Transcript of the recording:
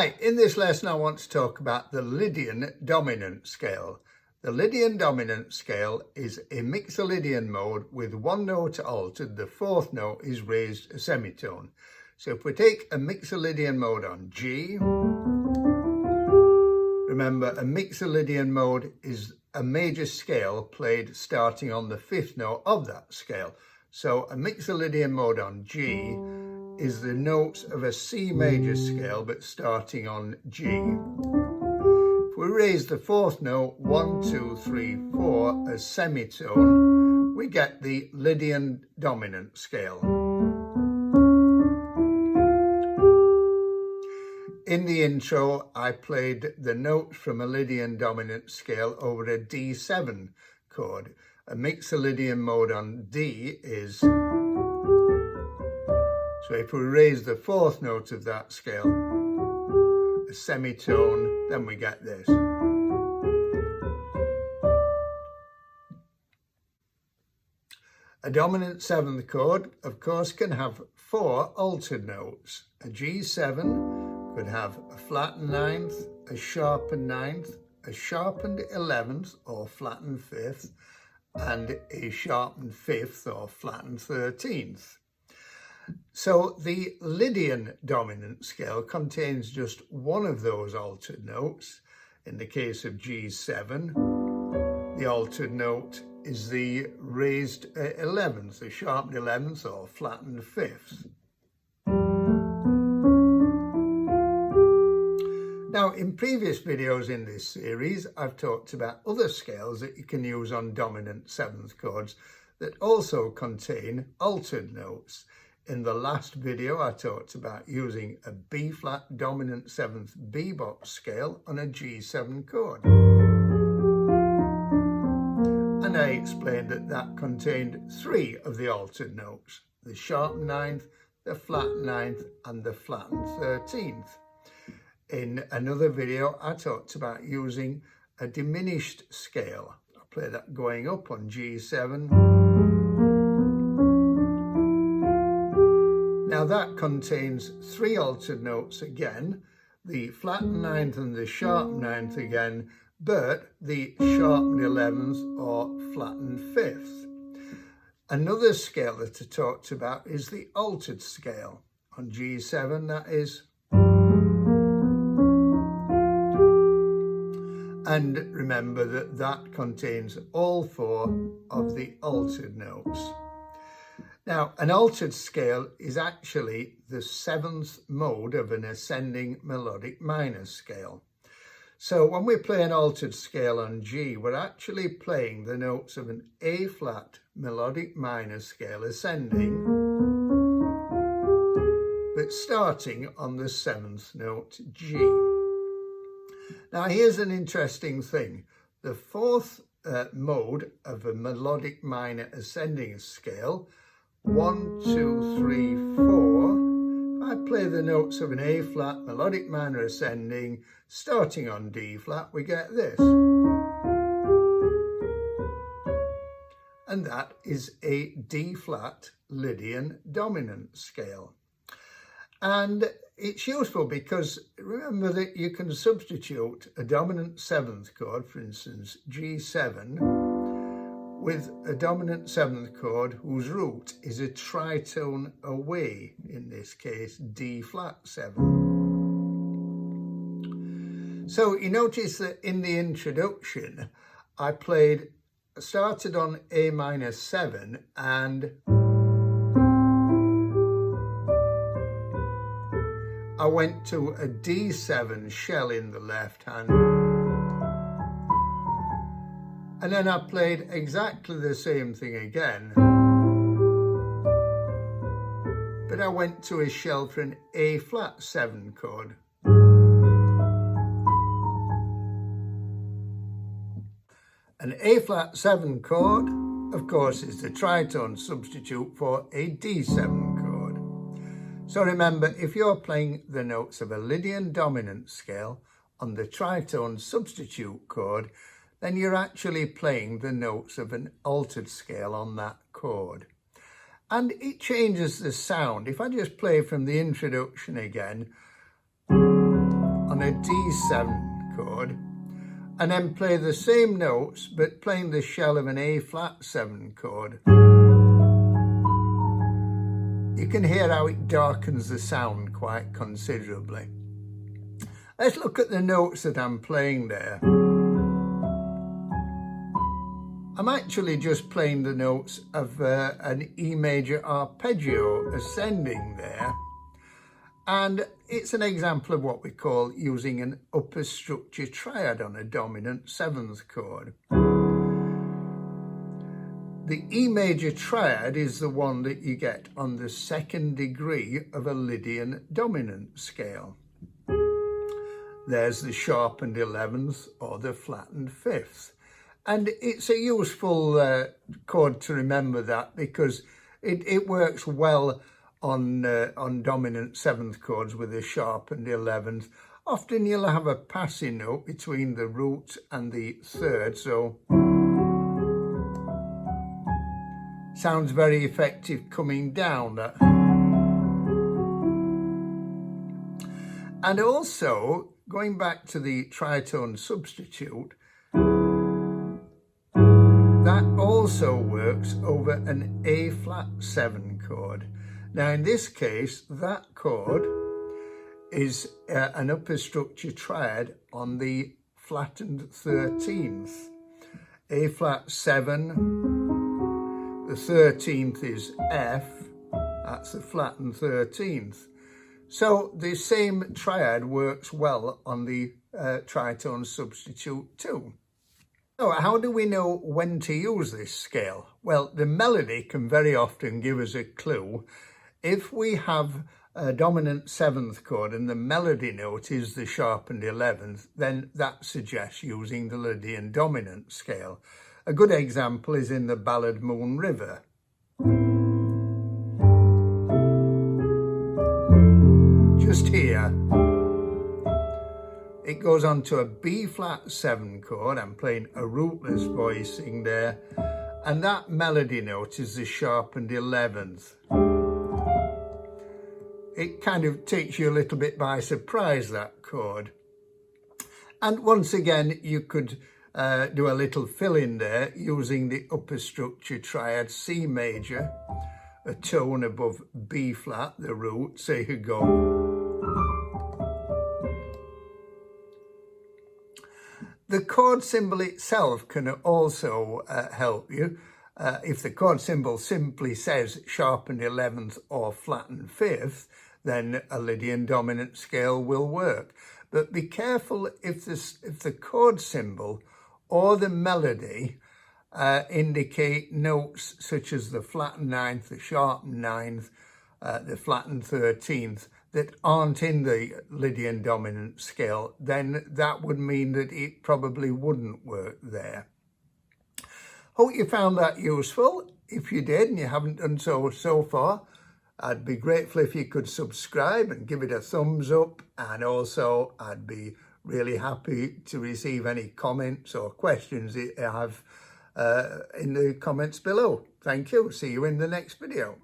Right, in this lesson I want to talk about the Lydian Dominant Scale. The Lydian Dominant Scale is a Lydian mode with one note altered, the fourth note is raised a semitone. So if we take a Lydian mode on G, remember a Lydian mode is a major scale played starting on the fifth note of that scale. So a Lydian mode on G is the notes of a C major scale but starting on G. If we raise the fourth note 1, 2, 3, 4 as semitone, we get the Lydian Dominant Scale. In the intro, I played the notes from a Lydian Dominant Scale over a D7 chord. A Lydian mode on D is, so if we raise the fourth note of that scale, a semitone, then we get this. A dominant seventh chord, of course, can have four altered notes. A G7 could have a flattened ninth, a sharpened ninth, a sharpened 11th or flattened fifth, and a sharpened fifth or flattened 13th. So the Lydian Dominant Scale contains just one of those altered notes. In the case of G7, the altered note is the raised 11th, the sharpened 11th or flattened 5th. Now, in previous videos in this series, I've talked about other scales that you can use on dominant seventh chords that also contain altered notes. In the last video, I talked about using a B-flat dominant seventh bebop scale on a G7 chord. And I explained that that contained three of the altered notes, the sharpened ninth, the flattened ninth, and the flattened 13th. In another video, I talked about using a diminished scale. I play that going up on G7. Now that contains three altered notes again, the flattened ninth and the sharpened ninth again, but the sharpened 11th or flattened 5th. Another scale that I talked about is the altered scale. On G7, that is. And remember that that contains all four of the altered notes. Now, an altered scale is actually the seventh mode of an ascending melodic minor scale. So when we play an altered scale on G, we're actually playing the notes of an A-flat melodic minor scale ascending, but starting on the seventh note G. Now, here's an interesting thing. The fourth mode of a melodic minor ascending scale, 1, 2, 3, 4, I play the notes of an A-flat melodic minor ascending, starting on D-flat, we get this. And that is a D-flat Lydian Dominant Scale. And it's useful because remember that you can substitute a dominant seventh chord, for instance, G7, with a dominant seventh chord whose root is a tritone away, in this case, D-flat 7. So you notice that in the introduction, I started on A minor 7 and I went to a D7 shell in the left hand, and then I played exactly the same thing again, but I went to a shell for an A-flat 7 chord. An A-flat 7 chord, of course, is the tritone substitute for a D7 chord. So remember, if you're playing the notes of a Lydian Dominant Scale on the tritone substitute chord, then you're actually playing the notes of an altered scale on that chord. And it changes the sound. If I just play from the introduction again, a D7 chord, and then play the same notes but playing the shell of an A flat 7 chord, you can hear how it darkens the sound quite considerably. Let's look at the notes that I'm playing there. I'm actually just playing the notes of an E major arpeggio ascending there, and it's an example of what we call using an upper structure triad on a dominant 7th chord. The E major triad is the one that you get on the 2nd degree of a Lydian Dominant Scale. There's the sharpened 11th or the flattened 5th. And it's a useful chord to remember that, because it works well on dominant 7th chords with a sharpened 11th. Often you'll have a passing note between the root and the 3rd, so sounds very effective coming down. And also, going back to the tritone substitute, that also works over an A flat 7 chord. Now in this case, that chord is an upper structure triad on the flattened 13th. A flat 7, the 13th is F, that's the flattened 13th. So the same triad works well on the tritone substitute too. So how do we know when to use this scale? Well, the melody can very often give us a clue. If we have a dominant 7th chord and the melody note is the sharpened 11th, then that suggests using the Lydian Dominant Scale. A good example is in the ballad Moon River. Just here, it goes on to a B flat 7 chord. I'm playing a rootless voicing there, and that melody note is the sharpened 11th. It kind of takes you a little bit by surprise, that chord. And once again, you could do a little fill in there using the upper structure triad C major, a tone above B flat, the root, so you could go. The chord symbol itself can also help you. If the chord symbol simply says sharpened 11th or flattened 5th, then a Lydian Dominant Scale will work. But be careful if the chord symbol or the melody indicate notes such as the flattened 9th, the sharpened 9th, the flattened 13th, that aren't in the Lydian Dominant Scale, then that would mean that it probably wouldn't work there. Hope you found that useful. If you did and you haven't done so far, I'd be grateful if you could subscribe and give it a thumbs up, and also I'd be really happy to receive any comments or questions that you have in the comments below. Thank you. See you in the next video.